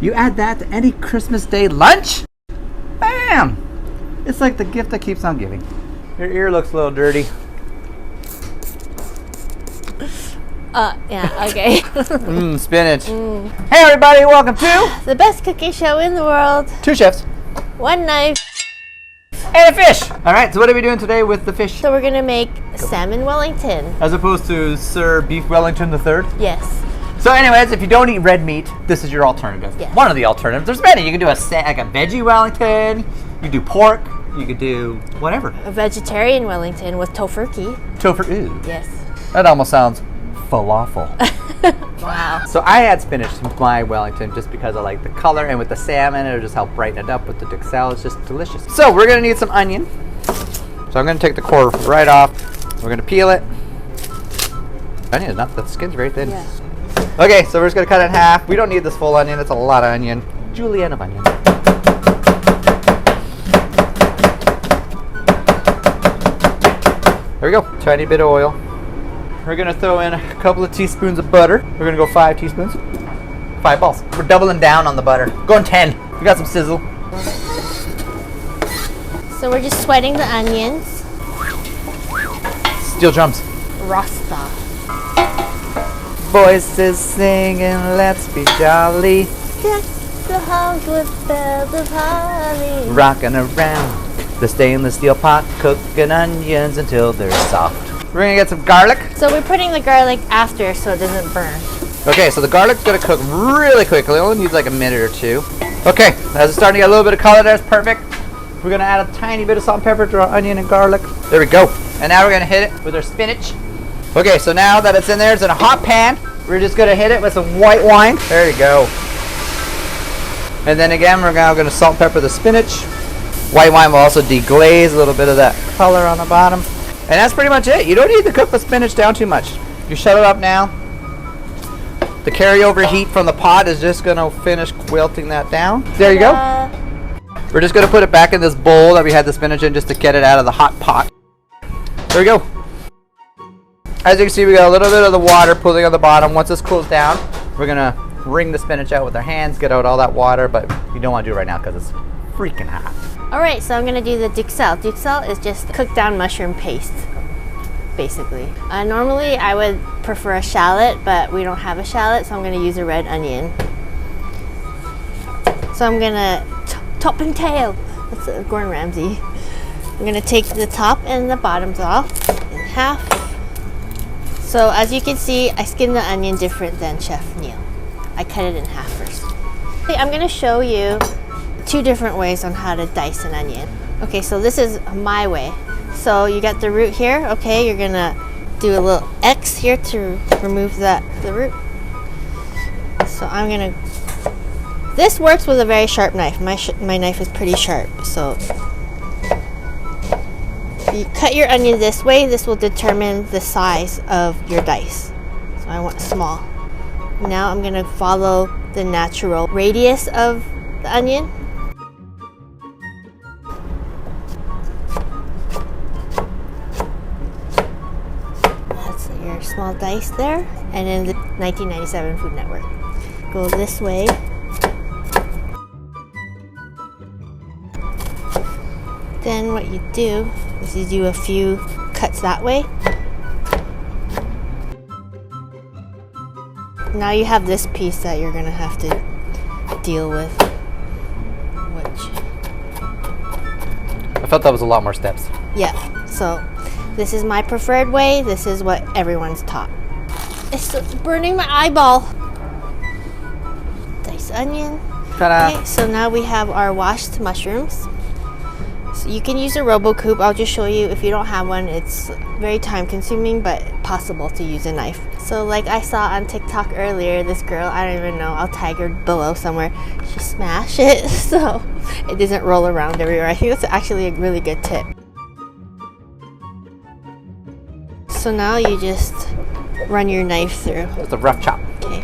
You add that to any Christmas Day lunch? Bam! It's like the gift that keeps on giving. Your ear looks a little dirty. Yeah, okay. Spinach. Hey everybody, welcome to the best cooking show in the world. 2 chefs. 1 knife. And a fish! Alright, so what are we doing today with the fish? So we're gonna make salmon Wellington. As opposed to Sir Beef Wellington III? Yes. So anyways, if you don't eat red meat, this is your alternative. Yeah. One of the alternatives. There's many. You can do like a veggie Wellington. You can do pork. You could do whatever. A vegetarian Wellington with tofurkey. Ooh. Yes. That almost sounds falafel. Wow. So I add spinach to my Wellington just because I like the color, and with the salmon, it'll just help brighten it up with the duxelles. It's just delicious. So we're gonna need some onion. So I'm gonna take the core right off. We're gonna peel it. Onion is not, the skin's very thin. Yeah. Okay, so we're just gonna cut it in half. We don't need this full onion, it's a lot of onion. Julienne of onion. There we go, tiny bit of oil. We're gonna throw in a couple of teaspoons of butter. We're gonna go 5 teaspoons. 5 balls. We're doubling down on the butter. Going 10. We got some sizzle. So we're just sweating the onions. Steel drums. Rasta. Voices singing, let's be jolly. Deck the halls with bells of holly. Rocking around the stainless steel pot, cooking onions until they're soft. We're gonna get some garlic. So we're putting the garlic after so it doesn't burn. Okay, so the garlic's gonna cook really quickly. It only needs like a minute or 2. Okay, as it's starting to get a little bit of color there, it's perfect. We're gonna add a tiny bit of salt and pepper to our onion and garlic. There we go. And now we're gonna hit it with our spinach. Okay, so now that it's in there, it's in a hot pan. We're just gonna hit it with some white wine. There you go. And then again, we're now gonna salt and pepper the spinach. White wine will also deglaze a little bit of that color on the bottom. And that's pretty much it. You don't need to cook the spinach down too much. You shut it up now. The carryover heat from the pot is just gonna finish wilting that down. There you go. We're just gonna put it back in this bowl that we had the spinach in just to get it out of the hot pot. There we go. As you can see, we got a little bit of the water pooling on the bottom. Once this cools down, we're gonna wring the spinach out with our hands, get out all that water, but you don't wanna do it right now because it's freaking hot. Alright, so I'm gonna do the duxelles. Duxelles is just cooked down mushroom paste, basically. Normally I would prefer a shallot, but we don't have a shallot, so I'm gonna use a red onion. So I'm gonna top and tail. That's Gordon Ramsay. I'm gonna take the top and the bottoms off in half. So as you can see, I skin the onion different than Chef Neil. I cut it in half first. Okay, I'm gonna show you 2 different ways on how to dice an onion. Okay, so this is my way. So you got the root here. Okay, you're gonna do a little X here to remove the root. So I'm gonna. This works with a very sharp knife. My knife is pretty sharp. So you cut your onion this way. This will determine the size of your dice. So I want small. Now I'm gonna follow the natural radius of the onion. Your small dice there, and then the 1997 Food Network. Go this way. Then what you do is you do a few cuts that way. Now you have this piece that you're gonna have to deal with. I felt that was a lot more steps. Yeah, so this is my preferred way. This is what everyone's taught. It's burning my eyeball. Diced onion. Ta-da. Okay, so now we have our washed mushrooms. So you can use a RoboCoupe. I'll just show you. If you don't have one, it's very time consuming, but possible to use a knife. So like I saw on TikTok earlier, this girl, I don't even know, I'll tag her below somewhere. She smashed it so it doesn't roll around everywhere. I think that's actually a really good tip. So now you just run your knife through. It's a rough chop. Okay.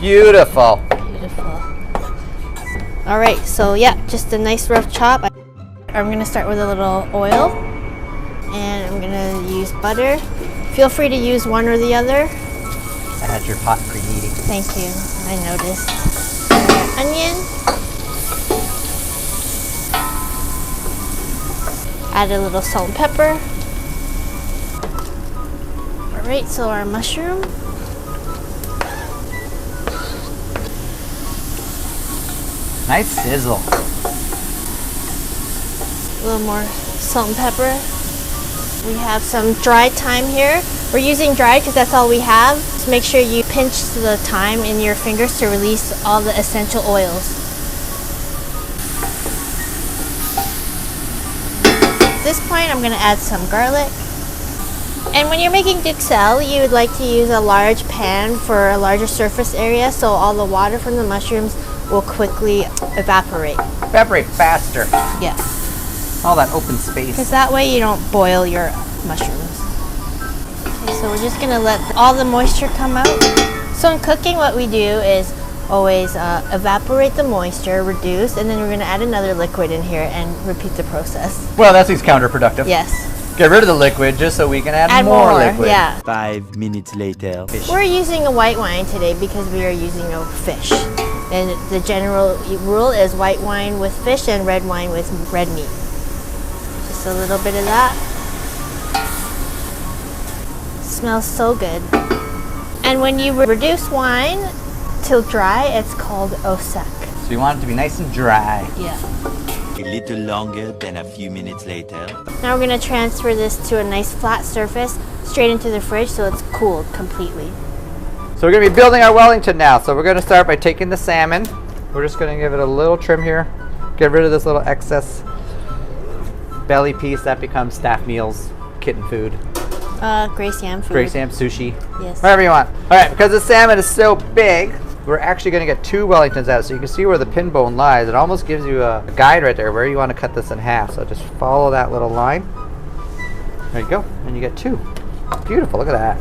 Beautiful. Beautiful. All right, so yeah, just a nice rough chop. I'm gonna start with a little oil, and I'm gonna use butter. Feel free to use one or the other. That has your pot preheating. Thank you. I noticed. Onion. Add a little salt and pepper. Alright, so our mushroom. Nice sizzle. A little more salt and pepper. We have some dried thyme here. We're using dried because that's all we have. Just make sure you pinch the thyme in your fingers to release all the essential oils. At this point, I'm going to add some garlic. And when you're making duxelles, you would like to use a large pan for a larger surface area so all the water from the mushrooms will quickly evaporate. Evaporate faster. Yeah. All that open space. Because that way you don't boil your mushrooms. Okay, so we're just gonna let all the moisture come out. So in cooking, what we do is always evaporate the moisture, reduce, and then we're gonna add another liquid in here and repeat the process. Well, that seems counterproductive. Yes. Get rid of the liquid just so we can add more liquid. Yeah. 5 minutes later. We're using a white wine today because we are using a fish. And the general rule is white wine with fish and red wine with red meat. Just a little bit of that. Smells so good. And when you reduce wine till dry, it's called au sec. So you want it to be nice and dry. Yeah. A little longer than a few minutes later. Now we're going to transfer this to a nice flat surface straight into the fridge so it's cooled completely. So we're going to be building our Wellington now. So we're going to start by taking the salmon. We're just going to give it a little trim here. Get rid of this little excess belly piece that becomes staff meals, kitten food, Grace Yam food. Grace Yam sushi, Yes. whatever you want. All right, because the salmon is so big, we're actually going to get 2 Wellingtons out so you can see where the pin bone lies. It almost gives you a guide right there where you want to cut this in half. So just follow that little line. There you go. And you get 2. Beautiful. Look at that.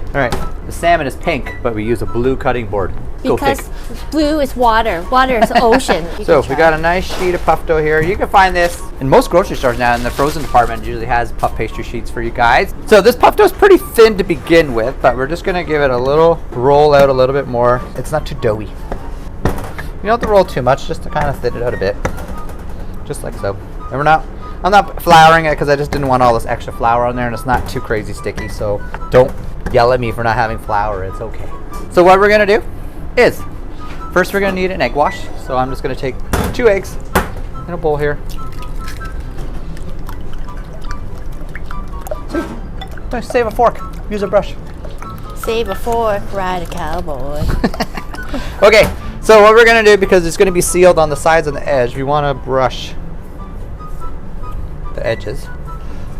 All right. The salmon is pink, but we use a blue cutting board. Go Because fig. blue is water. Water is ocean. You So can we try. got a nice sheet of puff dough here. You can find this in most grocery stores now. In the frozen department, it usually has puff pastry sheets for you guys. So this puff dough is pretty thin to begin with, but we're just gonna give it a little roll out a little bit more. It's not too doughy. You don't have to roll too much, just to kind of thin it out a bit, just like so. And I'm not flouring it because I just didn't want all this extra flour on there, and it's not too crazy sticky. So don't yell at me for not having flour. It's okay. So what we're gonna do is, first we're going to need an egg wash. So I'm just going to take 2 eggs in a bowl here. 2. Don't save a fork. Use a brush. Save a fork, ride a cowboy. Okay, so what we're going to do, because it's going to be sealed on the sides and the edge, we want to brush the edges.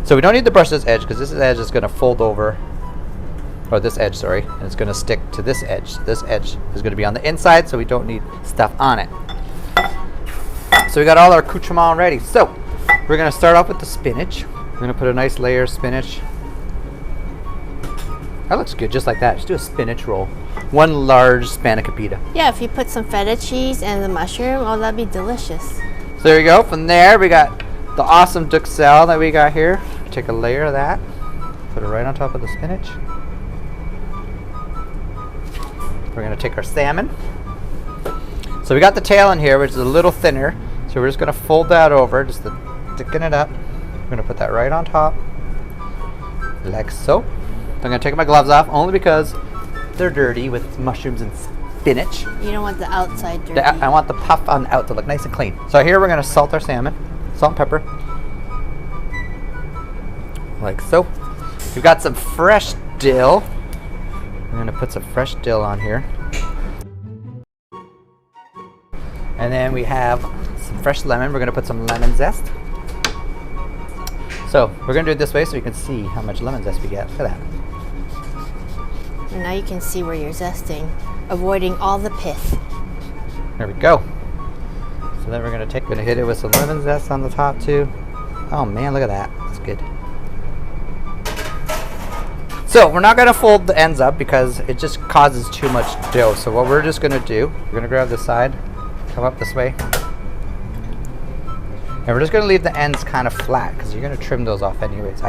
So we don't need to brush this edge because this edge is going to fold over. Or this edge, sorry, and it's going to stick to this edge. This edge is going to be on the inside, so we don't need stuff on it. So we got all our accoutrement ready. So we're going to start off with the spinach. We're going to put a nice layer of spinach. That looks good, just like that. Just do a spinach roll. 1 large spanakopita. Yeah, if you put some feta cheese and the mushroom, oh, that'd be delicious. So there we go. From there, we got the awesome duxelle that we got here. Take a layer of that. Put it right on top of the spinach. We're going to take our salmon. So we got the tail in here, which is a little thinner. So we're just going to fold that over, just to thicken it up. We're going to put that right on top, like so. I'm going to take my gloves off, only because they're dirty with mushrooms and spinach. You don't want the outside dirty. I want the puff on the out to look nice and clean. So here we're going to salt our salmon, salt and pepper, like so. We've got some fresh dill. I'm going to put some fresh dill on here. And then we have some fresh lemon. We're going to put some lemon zest. So we're going to do it this way so you can see how much lemon zest we get. Look at that. And now you can see where you're zesting, avoiding all the pith. There we go. So then we're going to hit it with some lemon zest on the top too. Oh man, look at that. That's good. So we're not going to fold the ends up because it just causes too much dough. So what we're just going to do, we're going to grab this side, come up this way, And we're just gonna leave the ends kind of flat because you're gonna trim those off anyways.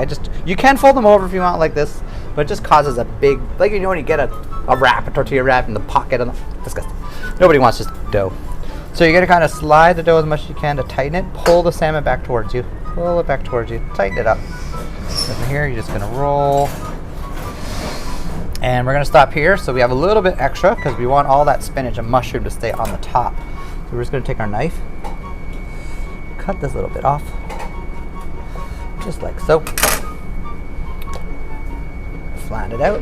You can fold them over if you want like this, but it just causes a big, like you know when you get a wrap, a tortilla wrap in the pocket of the, disgusting. Nobody wants just dough. So you're gonna kind of slide the dough as much as you can to tighten it. Pull the salmon back towards you. Pull it back towards you. Tighten it up. And from here, you're just gonna roll. And we're gonna stop here so we have a little bit extra because we want all that spinach and mushroom to stay on the top. So we're just gonna take our knife, cut this little bit off, just like so. Flatten it out.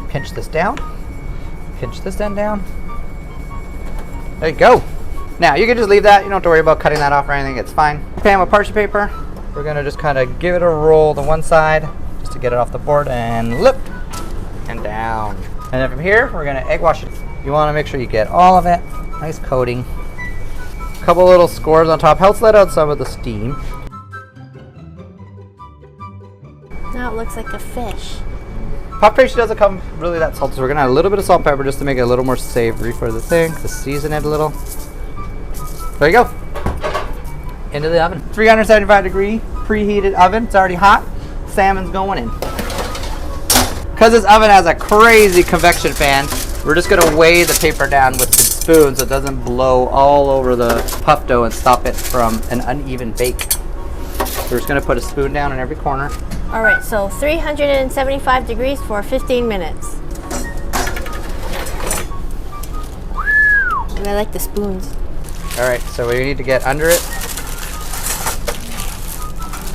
Pinch this down. Pinch this end down. There you go. Now you can just leave that. You don't have to worry about cutting that off or anything. It's fine. Pan with parchment paper. We're gonna just kind of give it a roll to one side just to get it off the board and lift and down. And then from here, we're gonna egg wash it. You wanna make sure you get all of it. Nice coating. A couple little scores on top. Helps let out some of the steam. Now it looks like a fish. Puff pastry doesn't come really that salty, so we're gonna add a little bit of salt and pepper just to make it a little more savory for the thing, to season it a little. There you go. Into the oven. 375 degree preheated oven. It's already hot. Salmon's going in. Because this oven has a crazy convection fan, we're just gonna weigh the paper down with the spoon so it doesn't blow all over the puff dough and stop it from an uneven bake. We're just gonna put a spoon down in every corner. All right, so 375 degrees for 15 minutes. And I like the spoons. All right, so we need to get under it.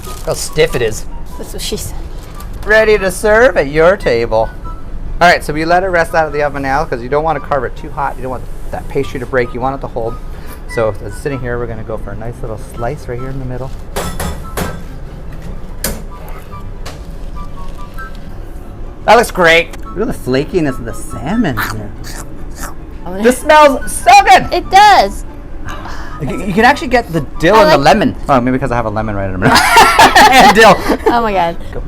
Look how stiff it is. That's what she said. Ready to serve at your table. All right, so we let it rest out of the oven now because you don't want to carve it too hot. You don't want that pastry to break. You want it to hold. So it's sitting here. We're going to go for a nice little slice right here in the middle. That looks great. Look at the flakiness of the salmon here. This smells so good. It does. You can actually get the dill and the lemon. Oh, maybe because I have a lemon right in a minute. And dill. Oh my god. Go.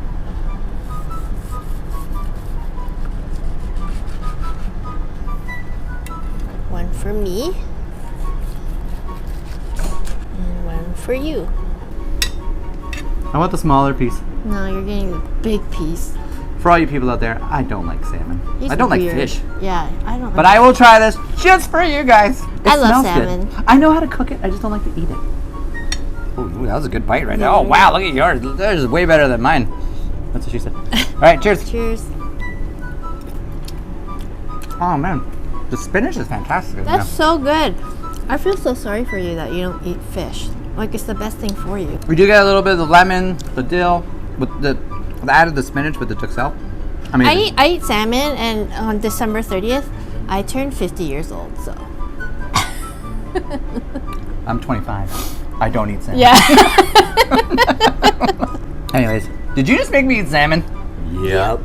One for me. And one for you. I want the smaller piece. No, you're getting the big piece. For all you people out there, I don't like salmon. I don't like fish. Yeah, I don't like But I will try this just for you guys. I love salmon. Good. I know how to cook it. I just don't like to eat it. Ooh, that was a good bite right now. Oh, wow. Look at yours. That is way better than mine. That's what she said. All right, cheers. Cheers. Oh, man. The spinach is fantastic. That's so good. I feel so sorry for you that you don't eat fish. Like, it's the best thing for you. We do get a little bit of the lemon, the dill, with the added the spinach with the duxelles. I eat salmon, and on December 30th, I turned 50 years old, so. I'm 25. I don't eat salmon. Yeah. Anyways, did you just make me eat salmon? Yep.